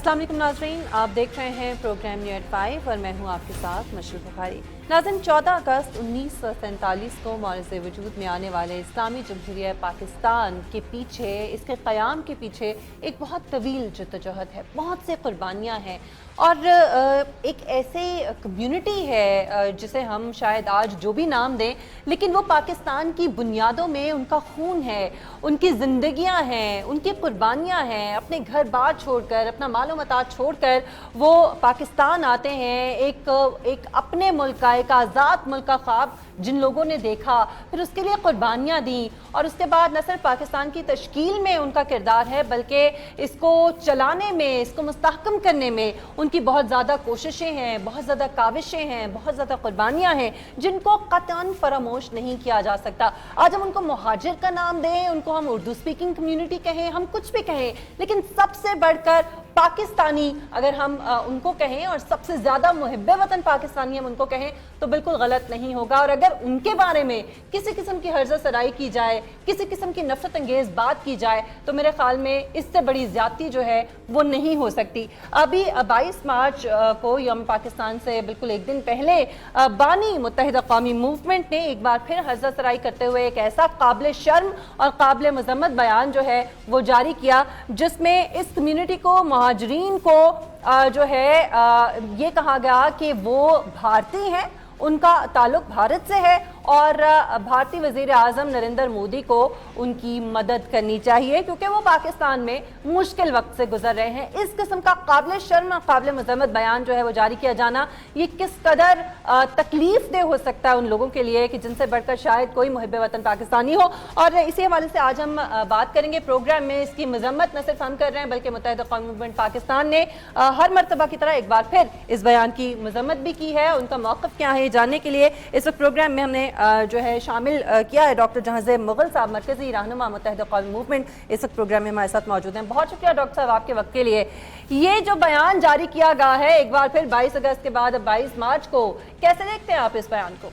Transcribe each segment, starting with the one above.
अस्सलाम वालेकुम नाज़रीन, आप देख रहे हैं प्रोग्राम न्यू एट 5 और मैं हूं आपके साथ मशरूफ़ बुखारी। नाज़रीन, 14 अगस्त 1947 को मौज़ वजूद में आने वाले इस्लामी जमहूरिया पाकिस्तान के पीछे, इसके क़याम के पीछे एक बहुत तवील जद्दोजहद है, बहुत से कुर्बानियाँ हैं और एक ऐसे कम्युनिटी है जिसे हम शायद आज जो भी नाम दें, लेकिन वो पाकिस्तान की बुनियादों में उनका खून है, उनकी ज़िंदगियाँ हैं, उनकी कुर्बानियाँ हैं। अपने घर बार छोड़कर, अपना मालो मता छोड़कर वो पाकिस्तान आते हैं, एक अपने मुल्क का, एक आज़ाद मुल्क का ख्वाब जिन लोगों ने देखा, फिर उसके लिए कुर्बानियाँ दी और उसके बाद न सिर्फ पाकिस्तान की तश्कील में उनका किरदार है, बल्कि इसको चलाने में, इसको मुस्तहकम करने में उनकी बहुत ज़्यादा कोशिशें हैं, बहुत ज़्यादा काविशें हैं, बहुत ज़्यादा कुर्बानियाँ हैं जिनको कतई फरामोश नहीं किया जा सकता। आज हम उनको मुहाजिर का नाम दें, उनको हम उर्दू स्पीकिंग कम्युनिटी कहें, हम कुछ भी कहें, लेकिन सबसे बढ़कर पाकिस्तानी अगर हम उनको कहें और सबसे ज़्यादा मुहिब्बे वतन पाकिस्तानी हम उनको कहें तो बिल्कुल गलत नहीं होगा। और अगर उनके बारे में किसी किस्म की हर्जा सराई की जाए, किसी किस्म की नफरत अंगेज़ बात की जाए तो मेरे ख्याल में इससे बड़ी ज़्यादती जो है वो नहीं हो सकती। अभी 22 मार्च को यौम पाकिस्तान से बिल्कुल एक दिन पहले बानी मुत्तहिदा कौमी मूवमेंट ने एक बार फिर हर्जा सराई करते हुए एक ऐसा काबिल शर्म और काबिल मजम्मत बयान जो है वो जारी किया, जिसमें इस कम्युनिटी को, मुहाजिरीन को जो है ये कहा गया कि वो भारतीय हैं, उनका ताल्लुक भारत से है और भारतीय वज़ीर आज़म नरेंद्र मोदी को उनकी मदद करनी चाहिए क्योंकि वो पाकिस्तान में मुश्किल वक्त से गुजर रहे हैं। इस किस्म का काबिल शर्म और काबिल मज़म्मत बयान जो है वो जारी किया जाना, ये किस कदर तकलीफ दे हो सकता है उन लोगों के लिए कि जिनसे बढ़कर शायद कोई मुहिब्बे वतन पाकिस्तानी हो। और इसी हवाले से आज हम बात करेंगे प्रोग्राम में। इसकी मजम्मत न सिर्फ हम कर रहे हैं बल्कि मुत्तहिदा कौमी मूवमेंट पाकिस्तान ने हर मरतबा की तरह एक बार फिर इस बयान की मजम्मत भी की है। उनका मौक़िफ़ क्या है जानने के लिए इस वक्त प्रोग्राम में हमने जो है शामिल किया है डॉक्टर जहांज़ेब मुग़ल साहब, मरकज़ी रहनुमा मुत्तहिदा कौमी मूवमेंट, इस वक्त प्रोग्राम में हमारे साथ मौजूद हैं। बहुत शुक्रिया डॉक्टर साहब आपके वक्त के लिए। ये जो बयान जारी किया गया है एक बार फिर 22 अगस्त के बाद 22 मार्च को, कैसे देखते हैं आप इस बयान को?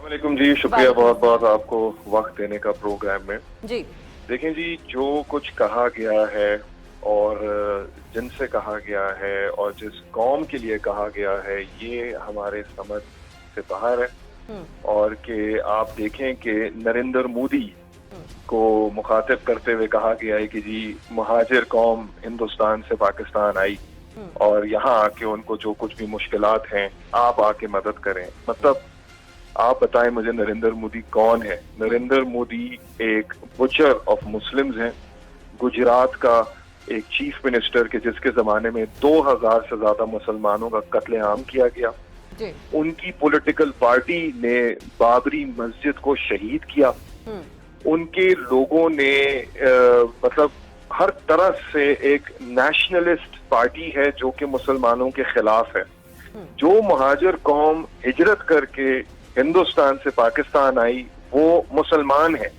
वालेकुम जी, शुक्रिया बहुत बहुत आपको वक्त देने का प्रोग्राम में। जी देखें जी, जो कुछ कहा गया है और जिनसे कहा गया है और जिस कौम के लिए कहा गया है, ये हमारे समझ से बाहर है। और कि आप देखें कि नरेंद्र मोदी को मुखातिब करते हुए कहा गया है कि जी मुहाजिर कौम हिंदुस्तान से पाकिस्तान आई और यहाँ आके उनको जो कुछ भी मुश्किलात हैं आप आके मदद करें। मतलब आप बताएं मुझे नरेंद्र मोदी कौन है? नरेंद्र मोदी एक बुचर ऑफ मुस्लिम्स हैं, गुजरात का एक चीफ मिनिस्टर के जिसके जमाने में 2000 से ज्यादा मुसलमानों का कत्लेआम किया गया। उनकी पॉलिटिकल पार्टी ने बाबरी मस्जिद को शहीद किया। उनके लोगों ने मतलब हर तरह से एक नेशनलिस्ट पार्टी है जो कि मुसलमानों के खिलाफ है। जो मुहाजिर कौम हिजरत करके हिंदुस्तान से पाकिस्तान आई वो मुसलमान है।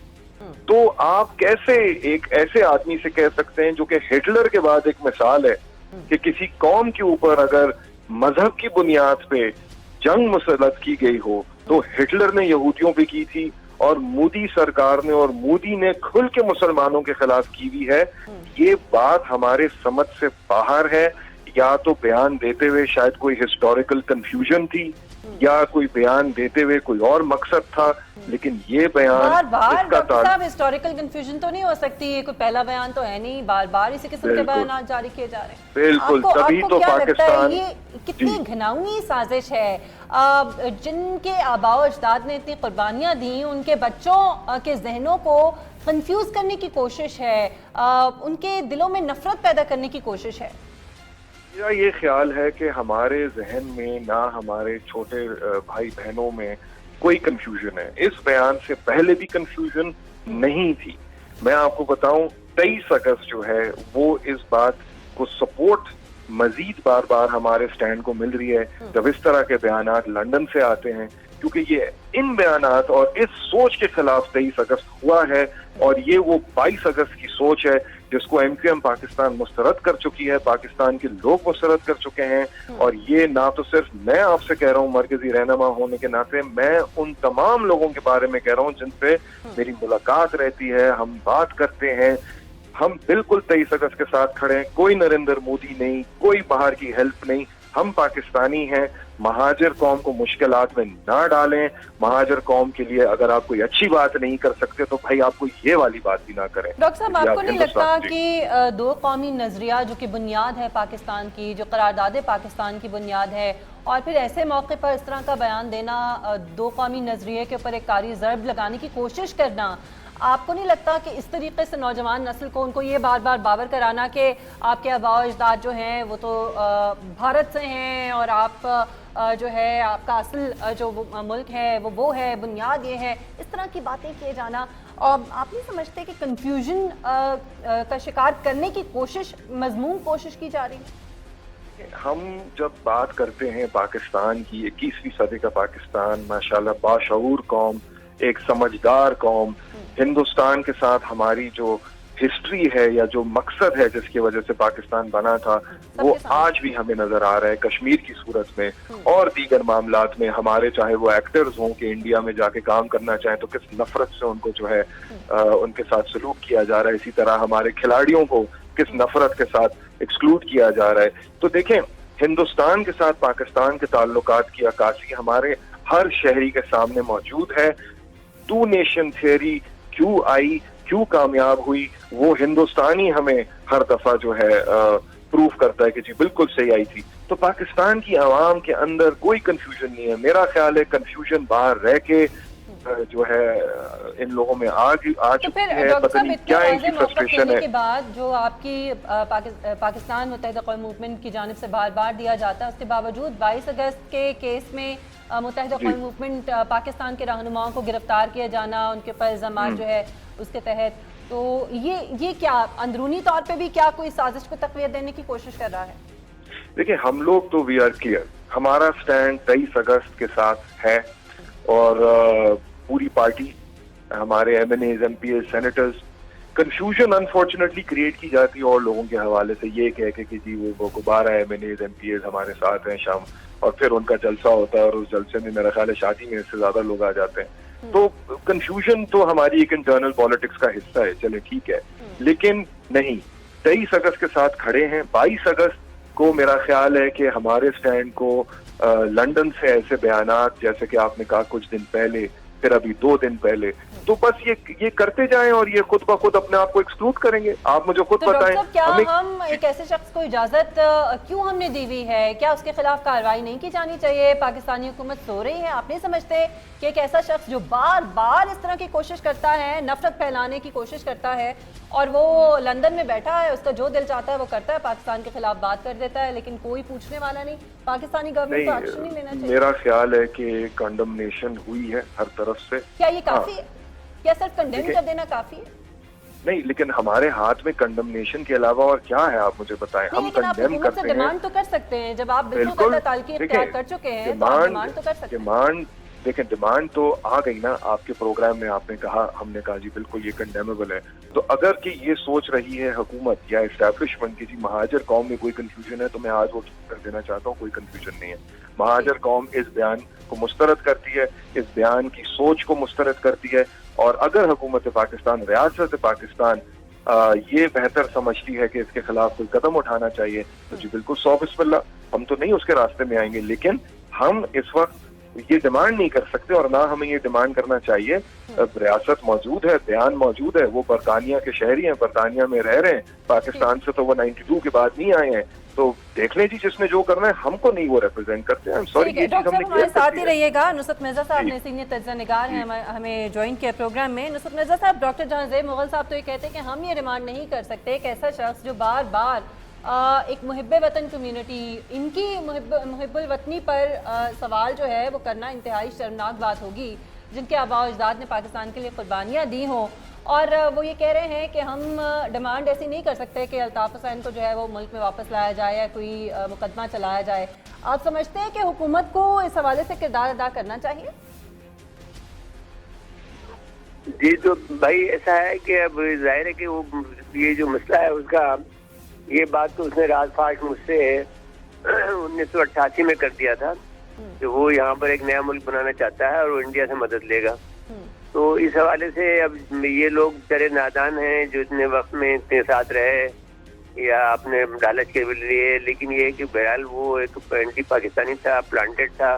तो आप कैसे एक ऐसे आदमी से कह सकते हैं जो कि हिटलर के बाद एक मिसाल है कि किसी कौम के ऊपर अगर मजहब की बुनियाद पे जंग मुसल्लत की गई हो, तो हिटलर ने यहूदियों पे की थी और मोदी सरकार ने और मोदी ने खुल के मुसलमानों के खिलाफ की हुई है। ये बात हमारे समझ से बाहर है। या तो बयान देते हुए शायद कोई हिस्टोरिकल कंफ्यूजन थी या कोई बयान देते हुए कोई और मकसद था, लेकिन ये बयान डॉक्टर साहब हिस्टोरिकल कंफ्यूजन तो नहीं हो सकती, ये कोई पहला बयान तो है नहीं, बार बार इसी किस्म के बयान जारी किए जा रहे हैं। बिल्कुल, तभी तो पाकिस्तान, ये कितनी घिनौनी साजिश है। जिनके आबाओ अजदाद ने इतनी कुर्बानियां दी, उनके बच्चों के जहनों को कंफ्यूज करने की कोशिश है, उनके दिलों में नफरत पैदा करने की कोशिश है। मेरा ये ख्याल है कि हमारे जहन में ना हमारे छोटे भाई बहनों में कोई कंफ्यूजन है। इस बयान से पहले भी कंफ्यूजन नहीं थी। मैं आपको बताऊं 23 अगस्त जो है वो इस बात को सपोर्ट मजीद बार बार हमारे स्टैंड को मिल रही है जब इस तरह के बयानात लंदन से आते हैं, क्योंकि ये इन बयानात और इस सोच के खिलाफ 23 अगस्त हुआ है और ये वो 22 अगस्त की सोच है जिसको MQM पाकिस्तान मुस्तरद कर चुकी है, पाकिस्तान के लोग मुस्तरद कर चुके हैं। और ये ना तो सिर्फ मैं आपसे कह रहा हूँ मरकजी रहनुमा होने के नाते, मैं उन तमाम लोगों के बारे में कह रहा हूँ जिनसे मेरी मुलाकात रहती है, हम बात करते हैं। हम बिल्कुल 23 अगस्त के साथ खड़े हैं, कोई नरेंद्र मोदी नहीं, कोई बाहर की हेल्प नहीं, हम पाकिस्तानी हैं। महाजर कौम को मुश्किलात में ना डालें, महाजर कौम के लिए अगर आप कोई अच्छी बात नहीं कर सकते तो भाई आपको ये वाली बात भी ना करें। डॉक्टर साहब, आपको नहीं लगता कि दो कौमी नजरिया जो कि बुनियाद है पाकिस्तान की, जो करारदाद पाकिस्तान की बुनियाद है, और फिर ऐसे मौके पर इस तरह का बयान देना, दो कौमी नजरिए के ऊपर एक कारी ज़र्ब लगाने की कोशिश करना, आपको नहीं लगता कि इस तरीके से नौजवान नस्ल को उनको ये बार बार बावर कराना कि आपके आबा अजदाद जो हैं वो तो भारत से हैं और आप जो है आपका असल जो मुल्क है वो है, बुनियाद ये है, इस तरह की बातें किए जाना, और आप नहीं समझते कि कंफ्यूजन का शिकार करने की कोशिश, मजमून कोशिश की जा रही है? हम जब बात करते हैं पाकिस्तान की, 21वीं सदी का पाकिस्तान, माशाल्लाह बाशऊर कौम, एक समझदार कौम, हिंदुस्तान के साथ हमारी जो हिस्ट्री है या जो मकसद है जिसकी वजह से पाकिस्तान बना था, वो आज भी हमें नजर आ रहा है कश्मीर की सूरत में और दीगर मामलात में। हमारे चाहे वो एक्टर्स हों कि इंडिया में जाके काम करना चाहें तो किस नफरत से उनको जो है उनके साथ सलूक किया जा रहा है, इसी तरह हमारे खिलाड़ियों को किस नफरत के साथ एक्सक्लूड किया जा रहा है। तो देखें, हिंदुस्तान के साथ पाकिस्तान के ताल्लुकात की अक्कासी हमारे हर शहरी के सामने मौजूद है। टू नेशन थियरी क्यों आई, क्यों कामयाब हुई, वो हिंदुस्तानी हमें हर दफा जो है प्रूफ करता है कि जी बिल्कुल सही आई थी। तो पाकिस्तान की आवाम के अंदर कोई कंफ्यूजन नहीं है। मेरा ख्याल है कंफ्यूजन बाहर रह के जो है इन लोगों में आ चुकी है, पता नहीं क्या इनकी फ्रस्ट्रेशन है। के बाद जो आपकी पाकिस्तान मुत्तहिदा कौम मूवमेंट की जानिब से बार बार दिया जाता है, उसके बावजूद 22 अगस्त के केस में मुत्तहिदा कौम मूवमेंट पाकिस्तान के रहनुमाओं को गिरफ्तार किया जाना, उनके ऊपर इल्जामात जो है उसके तहत, तो ये क्या अंदरूनी तौर पे भी क्या कोई साजिश को तक़वियत देने की कोशिश कर रहा है? देखिए, हम लोग तो वी आर क्लियर, हमारा स्टैंड 23 अगस्त के साथ है और पूरी पार्टी, हमारे MNAs, MPs, senators, confusion unfortunately create की जाती है और लोगों के हवाले से ये कह के कि जी वो 12 MNAs, MPs हमारे साथ हैं शाम, और फिर उनका जलसा होता है और उस जलसे में मेरा ख्याल है शादी में इससे ज्यादा लोग आ जाते हैं। तो कंफ्यूजन तो हमारी एक इंटरनल पॉलिटिक्स का हिस्सा है, चले ठीक है, लेकिन नहीं, 23 अगस्त के साथ खड़े हैं। 22 अगस्त को मेरा ख्याल है कि हमारे स्टैंड को लंदन से ऐसे बयानात जैसे कि आपने कहा कुछ दिन पहले, फिर अभी 2 दिन पहले, तो बस ये करते जाएं और ये खुद ब खुद अपने आप को एक्सक्लूड करेंगे। आप मुझे खुद बताएं, क्या हम एक ऐसे शख्स को इजाजत क्यों हमने दी हुई है? क्या उसके खिलाफ कार्रवाई नहीं की जानी चाहिए? पाकिस्तानी हुकूमत सो रही है? आप नहीं समझते कि एक ऐसा शख्स जो बार बार इस तरह की कोशिश करता है, नफरत फैलाने की कोशिश करता है, और वो लंदन में बैठा है, उसका जो दिल चाहता है वो करता है, पाकिस्तान के खिलाफ बात कर देता है, लेकिन कोई पूछने वाला नहीं, पाकिस्तानी गवर्नमेंट को एक्शन नहीं लेना चाहिए? मेरा ख्याल है कि कंडमनेशन हुई है हर तरफ से। क्या ये काफी है? क्या सिर्फ कंडेम कर देना काफी है? नहीं, लेकिन हमारे हाथ में कंडमनेशन के अलावा और क्या है, आप मुझे बताएं। हम कंडेम करते हैं, डिमांड तो कर सकते हैं, जब आप बिल्कुल ताल्की इख्तियार कर चुके हैं तो डिमांड तो कर सकते हैं। डिमांड देखें, डिमांड तो आ गई ना आपके प्रोग्राम में, आपने कहा, हमने कहा जी बिल्कुल ये कंडेमेबल है। तो अगर कि ये सोच रही है हुकूमत या एस्टैब्लिशमेंट की जी महाजर कौम में कोई कंफ्यूजन है, तो मैं आज वो कर देना चाहता हूँ, कोई कंफ्यूजन नहीं है। महाजर कौम इस बयान को मुस्तरद करती है, इस बयान की सोच को मुस्तरद करती है, और अगर हुकूमत पाकिस्तान, रियासत पाकिस्तान ये बेहतर समझती है कि इसके खिलाफ कोई कदम उठाना चाहिए, तो जी बिल्कुल 100 बिस्मिल्लाह, हम तो नहीं उसके रास्ते में आएंगे। लेकिन हम इस वक्त ये डिमांड नहीं कर सकते और ना हमें ये डिमांड करना चाहिए। रियासत मौजूद है, बयान मौजूद है, वो बरतानिया के शहरी हैं, बरतानिया में रह रहे हैं, पाकिस्तान से तो वो 92 के बाद नहीं आए हैं। तो देख लें जी, जिसने जो करना है, हमको नहीं वो रिप्रेजेंट करते हैं। सॉरी, ये चीज हमने हमारे साथ ही रहिएगा। नुसरत मिर्जा साहब ने, सीनियर तज्ज़िया निगार हैं, हमें ज्वाइन किया प्रोग्राम में। नुसरत मिर्जा साहब, डॉक्टर जहांज़ेब मुग़ल साहब तो ये कहते हैं कि हम ये डिमांड नहीं कर सकते एक ऐसा शख्स जो बार बार एक मुहिब्बे वतन कम्युनिटी, इनकी मुहिब्बुल वतनी पर सवाल जो है वो करना इंतहाई शर्मनाक बात होगी, जिनके आबा अजदाद ने पाकिस्तान के लिए कुर्बानियाँ दी हों, और वो ये कह रहे हैं कि हम डिमांड ऐसी नहीं कर सकते कि अल्ताफ़ हुसैन को जो है वो मुल्क में वापस लाया जाए या कोई मुकदमा चलाया जाए। आप समझते हैं कि हुकूमत को इस हवाले से किरदार अदा करना चाहिए? जी, तो भाई ऐसा है कि अब जाहिर है कि वो ये जो मसला है उसका, ये बात तो उसने राजफाश मुझसे 1988 में कर दिया था कि वो यहाँ पर एक नया मुल्क बनाना चाहता है और वो इंडिया से मदद लेगा। تو اس حوالے سے اب یہ لوگ بچارے نادان ہیں جو اتنے وقت میں اتنے ساتھ رہے یا اپنے لالچ کے لیے، لیکن یہ کہ بہرحال وہ ایک اینٹی پاکستانی تھا، پلانٹڈ تھا،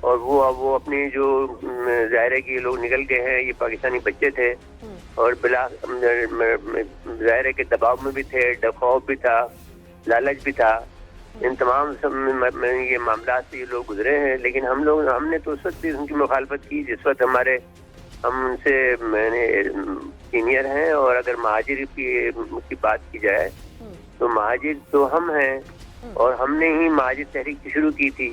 اور وہ اپنی جو ظاہر ہے کہ یہ لوگ نکل گئے ہیں، یہ پاکستانی بچے تھے اور بلا ظاہر ہے کہ دباؤ میں بھی تھے، خوف بھی تھا، لالچ بھی تھا، ان تمام یہ معاملات سے یہ لوگ گزرے ہیں. لیکن ہم نے تو اس وقت بھی ان کی مخالفت کی جس وقت ہم ان سے میں نے سینئر ہیں، اور اگر مہاجر کی بات کی جائے تو مہاجر تو ہم ہیں اور ہم نے ہی مہاجر تحریک شروع کی تھی.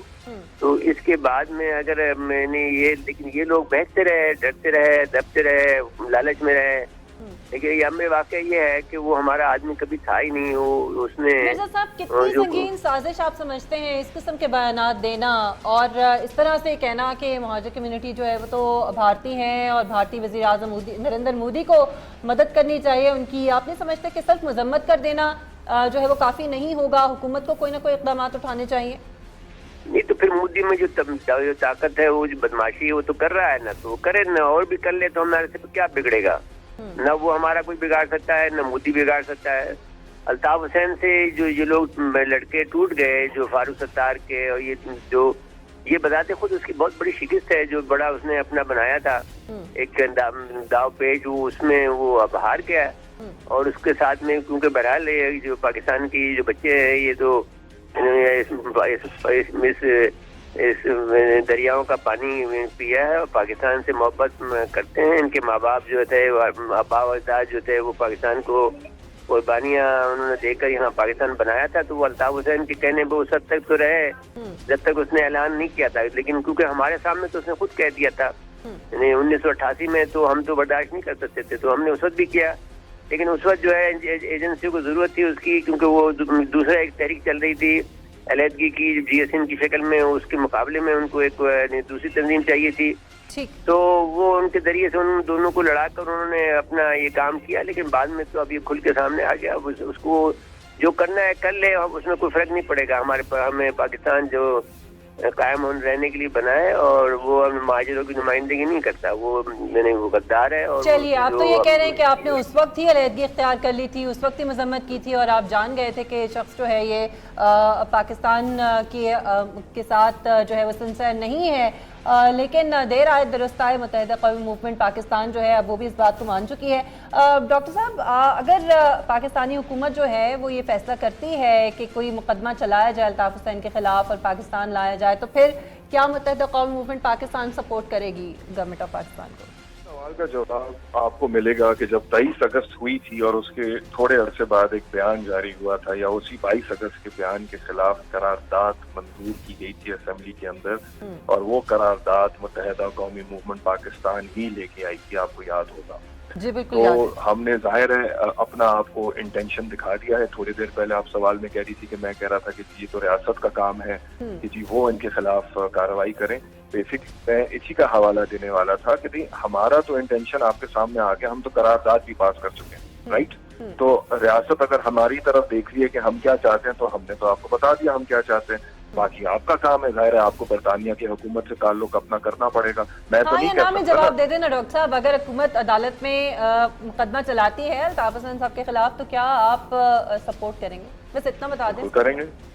تو اس کے بعد میں اگر میں نے لیکن یہ لوگ بہتتے رہے، ڈرتے رہے، دبتے رہے، لالچ میں رہے. لیکن یہ ہمیں واقعہ یہ ہے کہ وہ ہمارا آدمی کبھی تھا ہی نہیں. اس نے مرزا صاحب کتنی سنگین سازش آپ سمجھتے ہیں اس قسم کے بیانات دینا اور اس طرح سے کہنا کہ مہاجر کمیونٹی جو ہے وہ تو بھارتی ہیں اور بھارتی وزیر اعظم نریندر مودی کو مدد کرنی چاہیے ان کی؟ آپ نہیں سمجھتے کہ صرف مذمت کر دینا جو ہے وہ کافی نہیں ہوگا، حکومت کو کوئی نہ کوئی اقدامات اٹھانے چاہیے؟ نہیں تو پھر مودی میں جو طاقت ہے، وہ جو بدماشی ہے وہ تو کر رہا ہے نا، تو وہ کرے نہ، اور بھی کر لے تو ہمارے سے کیا بگڑے گا؟ نہ وہ ہمارا کوئی بگاڑ سکتا ہے، نہ مودی بگاڑ سکتا ہے. الطاف حسین سے جو یہ لوگ لڑکے ٹوٹ گئے، جو فاروق ستار کے، اور یہ بتاتے خود اس کی بہت بڑی شکست ہے جو بڑا اس نے اپنا بنایا تھا ایک داؤ پیج، اس میں وہ اب ہار گیا. اور اس کے ساتھ میں کیونکہ بہرحال جو پاکستان کی جو بچے ہیں یہ تو اس دریاؤں کا پانی پیا ہے اور پاکستان سے محبت کرتے ہیں. ان کے ماں باپ جو تھے، ابا و اجداد جو تھے، وہ پاکستان کو قربانیاں انہوں نے دے کر یہاں پاکستان بنایا تھا. تو وہ الطاف حسین کے کہنے پہ اس حد تک تو رہے جب تک اس نے اعلان نہیں کیا تھا. لیکن کیونکہ ہمارے سامنے تو اس نے خود کہہ دیا تھا، یعنی 1988 میں تو ہم تو برداشت نہیں کر سکتے تھے، تو ہم نے اس وقت بھی کیا. لیکن اس وقت جو ہے ایجنسیوں کو ضرورت تھی اس کی، کیونکہ وہ دوسرا ایک تحریک چل رہی تھی علیحدگی کی جی ایس این کی شکل میں، اس کے مقابلے میں ان کو ایک دوسری تنظیم چاہیے تھی. تو وہ ان کے ذریعے سے ان دونوں کو لڑا کر انہوں نے اپنا یہ کام کیا. لیکن بعد میں تو اب یہ کھل کے سامنے آ گیا. اس کو جو کرنا ہے کر لے، اس میں کوئی فرق نہیں پڑے گا. ہمیں پاکستان جو قائم رہنے کے لیے بنا ہے اور وہ مہاجروں کی نمائندگی نہیں کرتا، وہ غدار ہے. اور چلیے، آپ تو یہ کہہ رہے ہیں کہ آپ نے اس وقت ہی علیحدگی اختیار کر لی تھی، اس وقت ہی مذمت کی تھی اور آپ جان گئے تھے کہ شخص جو ہے یہ پاکستان کے ساتھ جو ہے وہ سنسر نہیں ہے. لیکن دیر آئے درست آئے، متحدہ قومی موومنٹ پاکستان جو ہے اب وہ بھی اس بات کو مان چکی ہے. ڈاکٹر صاحب، اگر پاکستانی حکومت جو ہے وہ یہ فیصلہ کرتی ہے کہ کوئی مقدمہ چلایا جائے الطاف حسین کے خلاف اور پاکستان لایا جائے، تو پھر کیا متحدہ قومی موومنٹ پاکستان سپورٹ کرے گی گورنمنٹ آف پاکستان کو؟ سوال کا جواب آپ کو ملے گا کہ جب 23 اگست ہوئی تھی اور اس کے تھوڑے عرصے بعد ایک بیان جاری ہوا تھا، یا اسی 22 اگست کے بیان کے خلاف قرارداد منظور کی گئی تھی اسمبلی کے اندر، اور وہ قرارداد متحدہ قومی موومنٹ پاکستان ہی لے کے آئی تھی، آپ کو یاد ہوگا. جی بالکل. تو ہم نے ظاہر ہے اپنا آپ کو انٹینشن دکھا دیا ہے. تھوڑی دیر پہلے آپ سوال میں کہہ رہی تھی کہ میں کہہ رہا تھا کہ یہ تو ریاست کا کام ہے کہ جی وہ ان کے خلاف کارروائی کریں. بیسک میں اسی کا حوالہ دینے والا تھا کہ ہمارا تو انٹینشن آپ کے سامنے آ گیا، ہم تو قرارداد بھی پاس کر چکے ہیں، رائٹ. تو ریاست اگر ہماری طرف دیکھ لیے کہ ہم کیا چاہتے ہیں تو ہم نے تو آپ کو بتا دیا ہم کیا چاہتے ہیں. باقی آپ کا کام ہے، ظاہر ہے آپ کو برطانیہ کی حکومت سے تعلق اپنا کرنا پڑے گا. میں تو نہیں کہہ سکتا. جواب دے دینا ڈاکٹر صاحب، اگر حکومت عدالت میں مقدمہ چلاتی ہے الطاف حسین صاحب کے خلاف تو کیا آپ سپورٹ کریں گے؟ بس اتنا بتا دیں.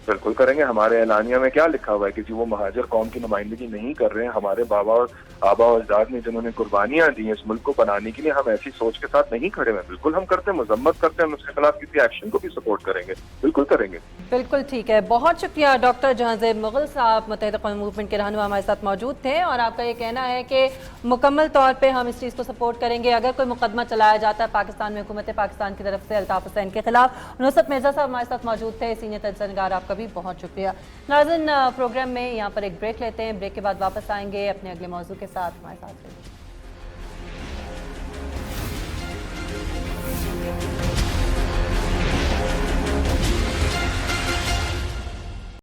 بالکل کریں گے. ہمارے اعلانیہ میں کیا لکھا ہوا ہے کہ وہ مہاجر قوم کی نمائندگی نہیں کر رہے ہیں. ہمارے آبا و اجداد نے جنہوں نے قربانیاں دی ہیں اس ملک کو بنانے کے لیے، ہم ایسی سوچ کے ساتھ نہیں کھڑے ہیں. بالکل ہم کرتے ہیں، مذمت کرتے ہیں، ہم اس کے خلاف کسی ایکشن کو بھی سپورٹ کریں گے. بالکل کریں گے. بالکل ٹھیک ہے. بہت شکریہ ڈاکٹر جہانزیب مغل صاحب، متحدہ قومی موومنٹ کے رہنما ہمارے ساتھ موجود تھے، اور آپ کا یہ کہنا ہے کہ مکمل طور پہ ہم اس چیز کو سپورٹ کریں گے اگر کوئی مقدمہ چلایا جاتا ہے پاکستان میں حکومت پاکستان کی طرف سے الطاف حسین کے خلاف. نصرت مرزا صاحب ہمارے ساتھ موجود تھے، سینئر تجزیہ نگار، آپ کا بھی بہت شکریہ. ناظرین، پروگرام میں یہاں پر ایک بریک لیتے ہیں، بریک کے بعد واپس آئیں گے اپنے اگلے موضوع کے ساتھ. ہمارے ساتھ رہیے.